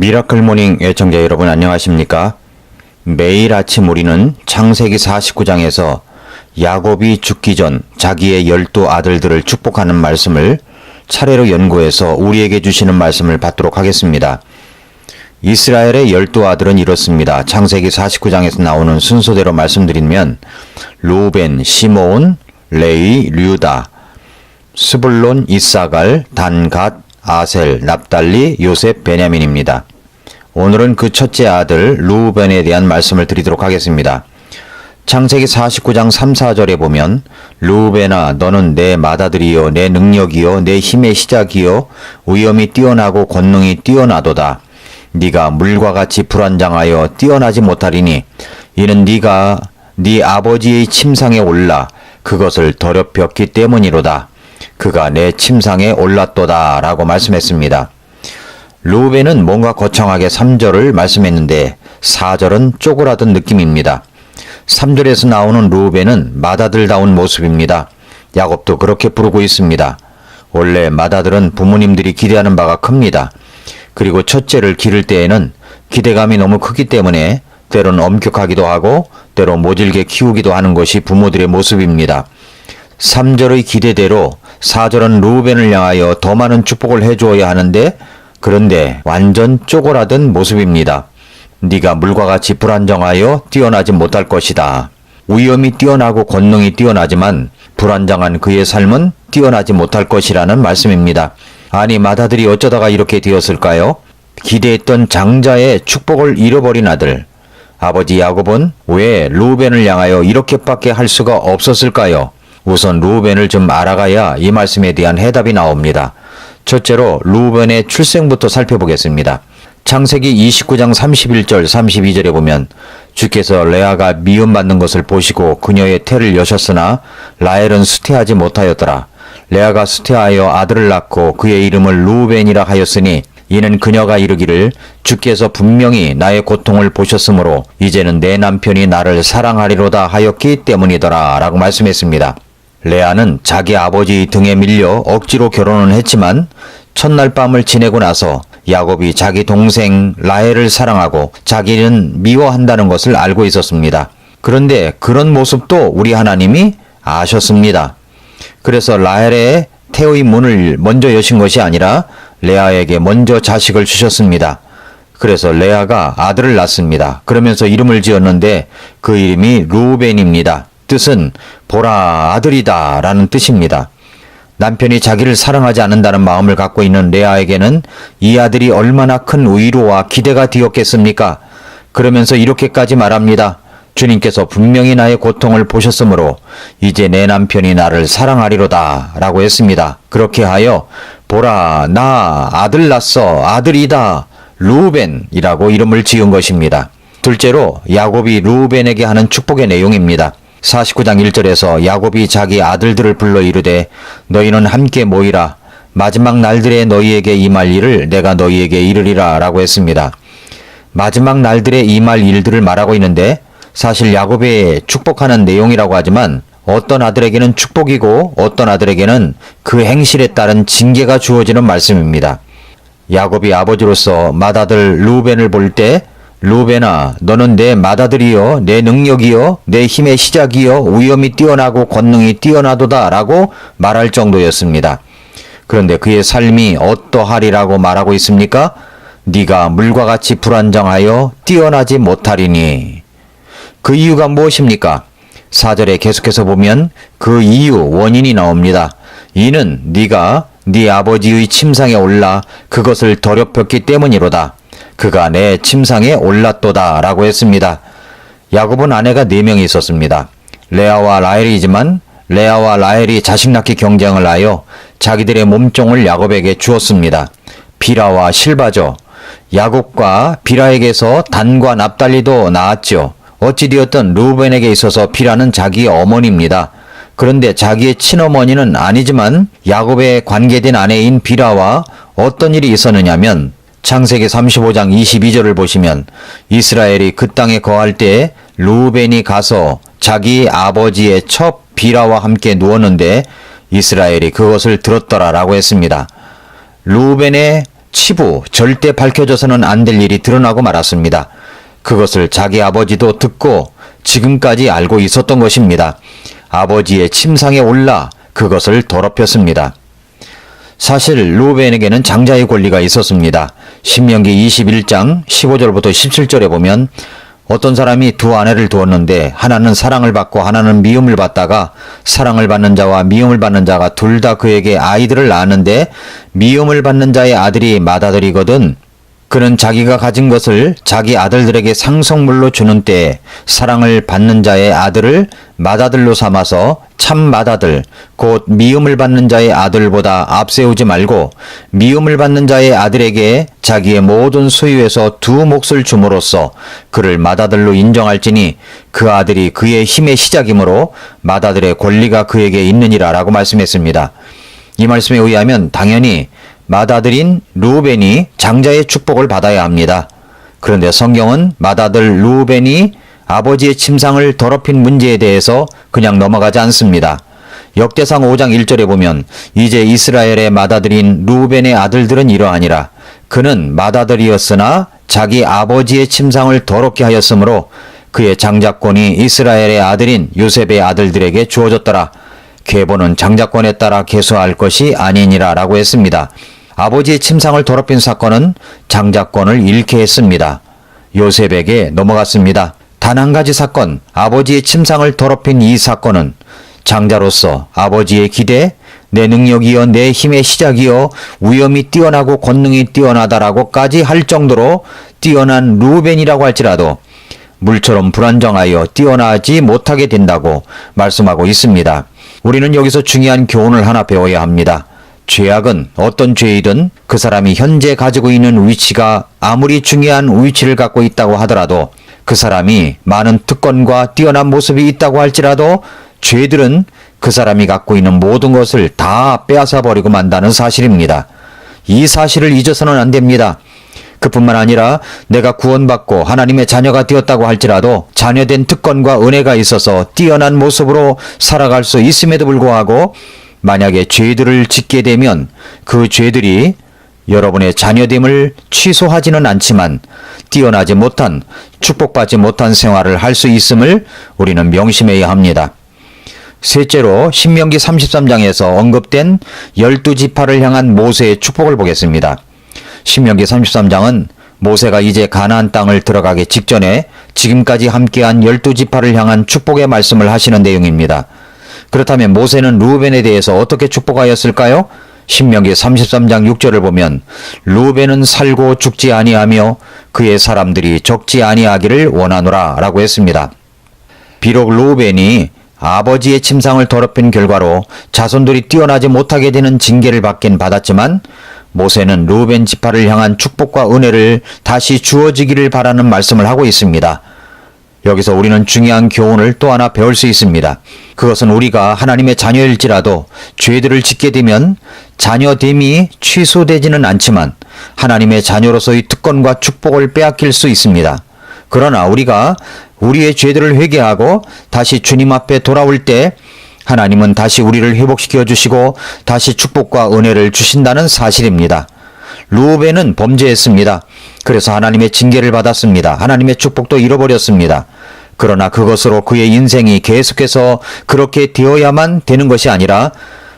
미라클 모닝 애청자 여러분 안녕하십니까? 매일 아침 우리는 창세기 49장에서 야곱이 죽기 전 자기의 12 아들들을 축복하는 말씀을 차례로 연구해서 우리에게 주시는 말씀을 받도록 하겠습니다. 이스라엘의 12 아들은 이렇습니다. 창세기 49장에서 나오는 순서대로 말씀드리면 루벤, 시므온, 레위, 류다, 스불론, 이사갈, 단, 갓, 아셀, 납달리, 요셉, 베냐민입니다. 오늘은 그 첫째 아들 루벤에 대한 말씀을 드리도록 하겠습니다. 창세기 49장 3, 4절에 보면 루벤아 너는 내 맏아들이요 내 능력이요 내 힘의 시작이요 위엄이 뛰어나고 권능이 뛰어나도다. 네가 물과 같이 불안장하여 뛰어나지 못하리니 이는 네가 네 아버지의 침상에 올라 그것을 더럽혔기 때문이로다. 그가 내 침상에 올랐도다 라고 말씀했습니다. 루벤은 뭔가 거창하게 3절을 말씀했는데 4절은 쪼그라든 느낌입니다. 3절에서 나오는 루벤은 맏아들다운 모습입니다. 야곱도 그렇게 부르고 있습니다. 원래 맏아들은 부모님들이 기대하는 바가 큽니다. 그리고 첫째를 기를 때에는 기대감이 너무 크기 때문에 때론 엄격하기도 하고 때로 모질게 키우기도 하는 것이 부모들의 모습입니다. 3절의 기대대로 4절은 루벤을 향하여 더 많은 축복을 해주어야 하는데 그런데 완전 쪼그라든 모습입니다. 네가 물과 같이 불안정하여 뛰어나지 못할 것이다. 위엄이 뛰어나고 권능이 뛰어나지만 불안정한 그의 삶은 뛰어나지 못할 것이라는 말씀입니다. 아니 맏아들이 어쩌다가 이렇게 되었을까요? 기대했던 장자의 축복을 잃어버린 아들. 아버지 야곱은 왜 루벤을 향하여 이렇게밖에 할 수가 없었을까요? 우선 루벤을 좀 알아가야 이 말씀에 대한 해답이 나옵니다. 첫째로 루벤의 출생부터 살펴보겠습니다. 창세기 29장 31절 32절에 보면 주께서 레아가 미움받는 것을 보시고 그녀의 태를 여셨으나 라헬은 수태하지 못하였더라. 레아가 수태하여 아들을 낳고 그의 이름을 루벤이라 하였으니 이는 그녀가 이르기를 주께서 분명히 나의 고통을 보셨으므로 이제는 내 남편이 나를 사랑하리로다 하였기 때문이더라 라고 말씀했습니다. 레아는 자기 아버지 등에 밀려 억지로 결혼은 했지만 첫날 밤을 지내고 나서 야곱이 자기 동생 라헬을 사랑하고 자기는 미워한다는 것을 알고 있었습니다. 그런데 그런 모습도 우리 하나님이 아셨습니다. 그래서 라헬의 태의 문을 먼저 여신 것이 아니라 레아에게 먼저 자식을 주셨습니다. 그래서 레아가 아들을 낳습니다. 그러면서 이름을 지었는데 그 이름이 루벤입니다. 뜻은 보라 아들이다 라는 뜻입니다. 남편이 자기를 사랑하지 않는다는 마음을 갖고 있는 레아에게는 이 아들이 얼마나 큰 위로와 기대가 되었겠습니까? 그러면서 이렇게까지 말합니다. 주님께서 분명히 나의 고통을 보셨으므로 이제 내 남편이 나를 사랑하리로다 라고 했습니다. 그렇게 하여 보라 나 아들 낳았어 아들이다 루벤이라고 이름을 지은 것입니다. 둘째로 야곱이 루벤에게 하는 축복의 내용입니다. 49장 1절에서 야곱이 자기 아들들을 불러 이르되 너희는 함께 모이라 마지막 날들에 너희에게 임할 일을 내가 너희에게 이르리라 라고 했습니다. 마지막 날들에 임할 일들을 말하고 있는데 사실 야곱의 축복하는 내용이라고 하지만 어떤 아들에게는 축복이고 어떤 아들에게는 그 행실에 따른 징계가 주어지는 말씀입니다. 야곱이 아버지로서 맏아들 루벤을 볼 때 루벤아 너는 내 맏아들이요 내 능력이요 내 힘의 시작이요 위엄이 뛰어나고 권능이 뛰어나도다 라고 말할 정도였습니다. 그런데 그의 삶이 어떠하리라고 말하고 있습니까? 네가 물과 같이 불안정하여 뛰어나지 못하리니. 그 이유가 무엇입니까? 4절에 계속해서 보면 그 이유 원인이 나옵니다. 이는 네가 네 아버지의 침상에 올라 그것을 더럽혔기 때문이로다. 그가 내 침상에 올랐도다 라고 했습니다. 야곱은 아내가 4명이 있었습니다. 레아와 라헬이지만 레아와 라헬이 자식 낳기 경쟁을 하여 자기들의 몸종을 야곱에게 주었습니다. 비라와 실바죠. 야곱과 비라에게서 단과 납달리도 낳았죠. 어찌되었든 루벤에게 있어서 비라는 자기의 어머니입니다. 그런데 자기의 친어머니는 아니지만 야곱에 관계된 아내인 비라와 어떤 일이 있었느냐면 창세기 35장 22절을 보시면 이스라엘이 그 땅에 거할 때 루벤이 가서 자기 아버지의 첩 비라와 함께 누웠는데 이스라엘이 그것을 들었더라 라고 했습니다. 루벤의 치부 절대 밝혀져서는 안 될 일이 드러나고 말았습니다. 그것을 자기 아버지도 듣고 지금까지 알고 있었던 것입니다. 아버지의 침상에 올라 그것을 더럽혔습니다. 사실 루벤에게는 장자의 권리가 있었습니다. 신명기 21장 15절부터 17절에 보면 어떤 사람이 두 아내를 두었는데 하나는 사랑을 받고 하나는 미움을 받다가 사랑을 받는 자와 미움을 받는 자가 둘 다 그에게 아이들을 낳았는데 미움을 받는 자의 아들이 맏아들이거든. 그는 자기가 가진 것을 자기 아들들에게 상속물로 주는 때에 사랑을 받는 자의 아들을 맏아들로 삼아서 참 맏아들 곧 미움을 받는 자의 아들보다 앞세우지 말고 미움을 받는 자의 아들에게 자기의 모든 소유에서 두 몫을 줌으로써 그를 맏아들로 인정할지니 그 아들이 그의 힘의 시작이므로 맏아들의 권리가 그에게 있느니라 라고 말씀했습니다. 이 말씀에 의하면 당연히 맏아들인 루벤이 장자의 축복을 받아야 합니다. 그런데 성경은 맏아들 루벤이 아버지의 침상을 더럽힌 문제에 대해서 그냥 넘어가지 않습니다. 역대상 5장 1절에 보면 이제 이스라엘의 맏아들인 루벤의 아들들은 이러하니라. 그는 맏아들이었으나 자기 아버지의 침상을 더럽게 하였으므로 그의 장자권이 이스라엘의 아들인 요셉의 아들들에게 주어졌더라. 계보는 장자권에 따라 계수할 것이 아니니라 라고 했습니다. 아버지의 침상을 더럽힌 사건은 장자권을 잃게 했습니다. 요셉에게 넘어갔습니다. 단 한 가지 사건, 아버지의 침상을 더럽힌 이 사건은 장자로서 아버지의 기대, 내 능력이여 내 힘의 시작이여 위엄이 뛰어나고 권능이 뛰어나다라고까지 할 정도로 뛰어난 루벤이라고 할지라도 물처럼 불안정하여 뛰어나지 못하게 된다고 말씀하고 있습니다. 우리는 여기서 중요한 교훈을 하나 배워야 합니다. 죄악은 어떤 죄이든 그 사람이 현재 가지고 있는 위치가 아무리 중요한 위치를 갖고 있다고 하더라도 그 사람이 많은 특권과 뛰어난 모습이 있다고 할지라도 죄들은 그 사람이 갖고 있는 모든 것을 다 빼앗아 버리고 만다는 사실입니다. 이 사실을 잊어서는 안 됩니다. 그뿐만 아니라 내가 구원받고 하나님의 자녀가 되었다고 할지라도 자녀된 특권과 은혜가 있어서 뛰어난 모습으로 살아갈 수 있음에도 불구하고 만약에 죄들을 짓게 되면 그 죄들이 여러분의 자녀됨을 취소하지는 않지만 뛰어나지 못한, 축복받지 못한 생활을 할 수 있음을 우리는 명심해야 합니다. 셋째로 신명기 33장에서 언급된 12지파를 향한 모세의 축복을 보겠습니다. 신명기 33장은 모세가 이제 가나안 땅을 들어가기 직전에 지금까지 함께한 12지파를 향한 축복의 말씀을 하시는 내용입니다. 그렇다면 모세는 루벤에 대해서 어떻게 축복하였을까요? 신명기 33장 6절을 보면 루벤은 살고 죽지 아니하며 그의 사람들이 적지 아니하기를 원하노라 라고 했습니다. 비록 루벤이 아버지의 침상을 더럽힌 결과로 자손들이 뛰어나지 못하게 되는 징계를 받긴 받았지만 모세는 루벤 지파를 향한 축복과 은혜를 다시 주어지기를 바라는 말씀을 하고 있습니다. 여기서 우리는 중요한 교훈을 또 하나 배울 수 있습니다. 그것은 우리가 하나님의 자녀일지라도 죄들을 짓게 되면 자녀됨이 취소되지는 않지만 하나님의 자녀로서의 특권과 축복을 빼앗길 수 있습니다. 그러나 우리가 우리의 죄들을 회개하고 다시 주님 앞에 돌아올 때 하나님은 다시 우리를 회복시켜 주시고 다시 축복과 은혜를 주신다는 사실입니다. 루벤은 범죄했습니다. 그래서 하나님의 징계를 받았습니다. 하나님의 축복도 잃어버렸습니다. 그러나 그것으로 그의 인생이 계속해서 그렇게 되어야만 되는 것이 아니라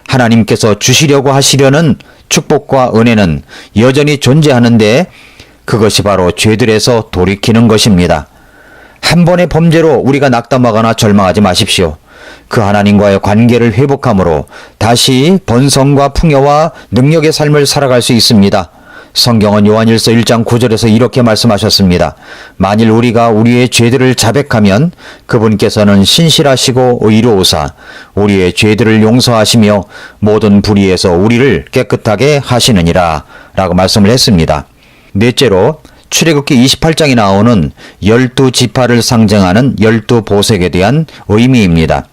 하나님께서 주시려고 하시려는 축복과 은혜는 여전히 존재하는데 그것이 바로 죄들에서 돌이키는 것입니다. 한 번의 범죄로 우리가 낙담하거나 절망하지 마십시오. 그 하나님과의 관계를 회복함으로 다시 번성과 풍요와 능력의 삶을 살아갈 수 있습니다. 성경은 요한일서 1장 9절에서 이렇게 말씀하셨습니다. 만일 우리가 우리의 죄들을 자백하면 그분께서는 신실하시고 의로우사 우리의 죄들을 용서하시며 모든 불의에서 우리를 깨끗하게 하시느니라 라고 말씀을 했습니다. 넷째로 출애굽기 28장에 나오는 12지파를 상징하는 12보색에 대한 의미입니다.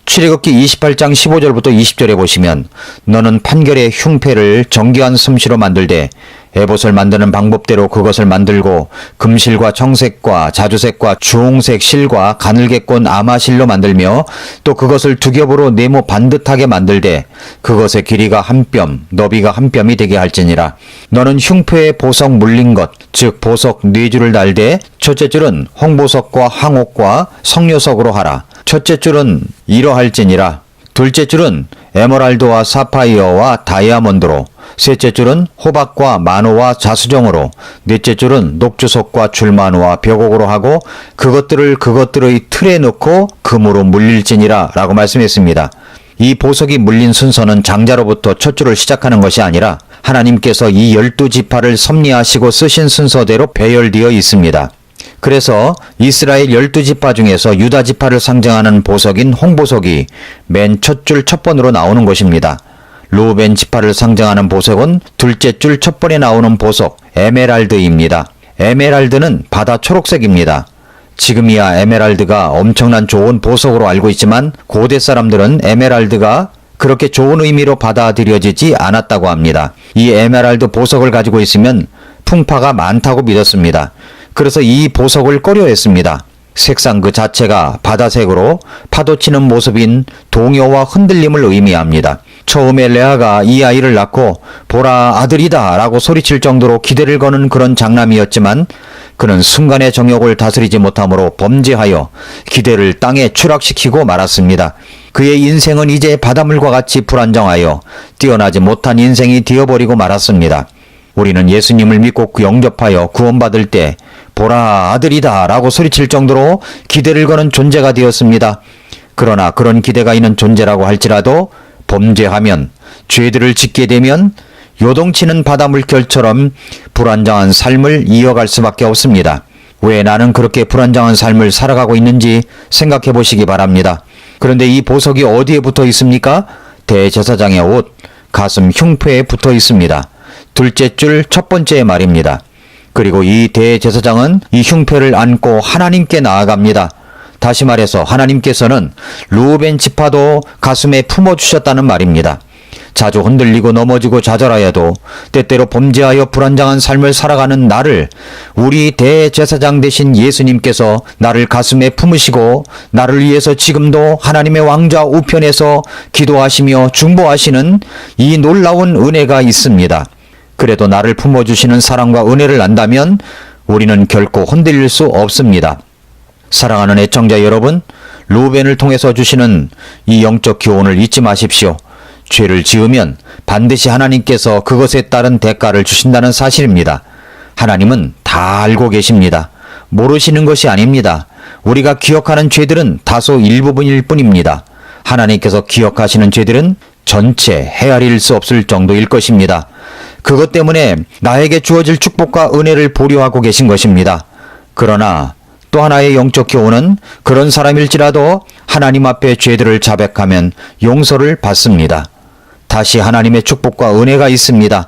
출애굽기 28장 15절부터 20절에 보시면 너는 판결의 흉패를 정교한 솜씨로 만들되 에봇을 만드는 방법대로 그것을 만들고 금실과 청색과 자주색과 주홍색 실과 가늘게꼰 아마실로 만들며 또 그것을 두 겹으로 네모 반듯하게 만들되 그것의 길이가 한 뼘 너비가 한 뼘이 되게 할지니라. 너는 흉표에 보석 물린 것 즉 보석 네 줄을 달되 첫째 줄은 홍보석과 황옥과 석료석으로 하라. 첫째 줄은 이러할지니라. 둘째 줄은 에메랄드와 사파이어와 다이아몬드로, 셋째 줄은 호박과 만호와 자수정으로, 넷째 줄은 녹주석과 줄만호와 벽옥으로 하고 그것들을 그것들의 틀에 넣고 금으로 물릴지니라 라고 말씀했습니다. 이 보석이 물린 순서는 장자로부터 첫 줄을 시작하는 것이 아니라 하나님께서 이 12지파를 섭리하시고 쓰신 순서대로 배열되어 있습니다. 그래서 이스라엘 12지파 중에서 유다지파를 상징하는 보석인 홍보석이 맨 첫 줄 첫 번으로 나오는 것입니다. 루벤 지파를 상징하는 보석은 둘째 줄 첫 번에 나오는 보석 에메랄드입니다. 에메랄드는 바다 초록색입니다. 지금이야 에메랄드가 엄청난 좋은 보석으로 알고 있지만 고대 사람들은 에메랄드가 그렇게 좋은 의미로 받아들여지지 않았다고 합니다. 이 에메랄드 보석을 가지고 있으면 풍파가 많다고 믿었습니다. 그래서 이 보석을 꺼려했습니다. 색상 그 자체가 바다색으로 파도치는 모습인 동요와 흔들림을 의미합니다. 처음에 레아가 이 아이를 낳고 보라 아들이다 라고 소리칠 정도로 기대를 거는 그런 장남이었지만 그는 순간의 정욕을 다스리지 못함으로 범죄하여 기대를 땅에 추락시키고 말았습니다. 그의 인생은 이제 바닷물과 같이 불안정하여 뛰어나지 못한 인생이 되어버리고 말았습니다. 우리는 예수님을 믿고 영접하여 구원받을 때 보라 아들이다 라고 소리칠 정도로 기대를 거는 존재가 되었습니다. 그러나 그런 기대가 있는 존재라고 할지라도 범죄하면 죄들을 짓게 되면 요동치는 바닷물결처럼 불안정한 삶을 이어갈 수밖에 없습니다. 왜 나는 그렇게 불안정한 삶을 살아가고 있는지 생각해 보시기 바랍니다. 그런데 이 보석이 어디에 붙어 있습니까? 대제사장의 옷, 가슴 흉표에 붙어 있습니다. 둘째 줄 첫 번째 말입니다. 그리고 이 대제사장은 이 흉표를 안고 하나님께 나아갑니다. 다시 말해서 하나님께서는 루벤 지파도 가슴에 품어주셨다는 말입니다. 자주 흔들리고 넘어지고 좌절하여도 때때로 범죄하여 불안정한 삶을 살아가는 나를 우리 대제사장 되신 예수님께서 나를 가슴에 품으시고 나를 위해서 지금도 하나님의 왕좌 우편에서 기도하시며 중보하시는 이 놀라운 은혜가 있습니다. 그래도 나를 품어주시는 사랑과 은혜를 안다면 우리는 결코 흔들릴 수 없습니다. 사랑하는 애청자 여러분, 루벤을 통해서 주시는 이 영적 교훈을 잊지 마십시오. 죄를 지으면 반드시 하나님께서 그것에 따른 대가를 주신다는 사실입니다. 하나님은 다 알고 계십니다. 모르시는 것이 아닙니다. 우리가 기억하는 죄들은 다소 일부분일 뿐입니다. 하나님께서 기억하시는 죄들은 전체 헤아릴 수 없을 정도일 것입니다. 그것 때문에 나에게 주어질 축복과 은혜를 보류하고 계신 것입니다. 그러나 또 하나의 영적 교훈은 그런 사람일지라도 하나님 앞에 죄들을 자백하면 용서를 받습니다. 다시 하나님의 축복과 은혜가 있습니다.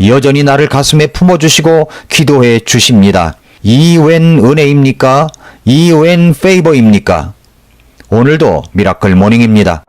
여전히 나를 가슴에 품어주시고 기도해 주십니다. 이 웬 은혜입니까? 이 웬 페이버입니까? 오늘도 미라클 모닝입니다.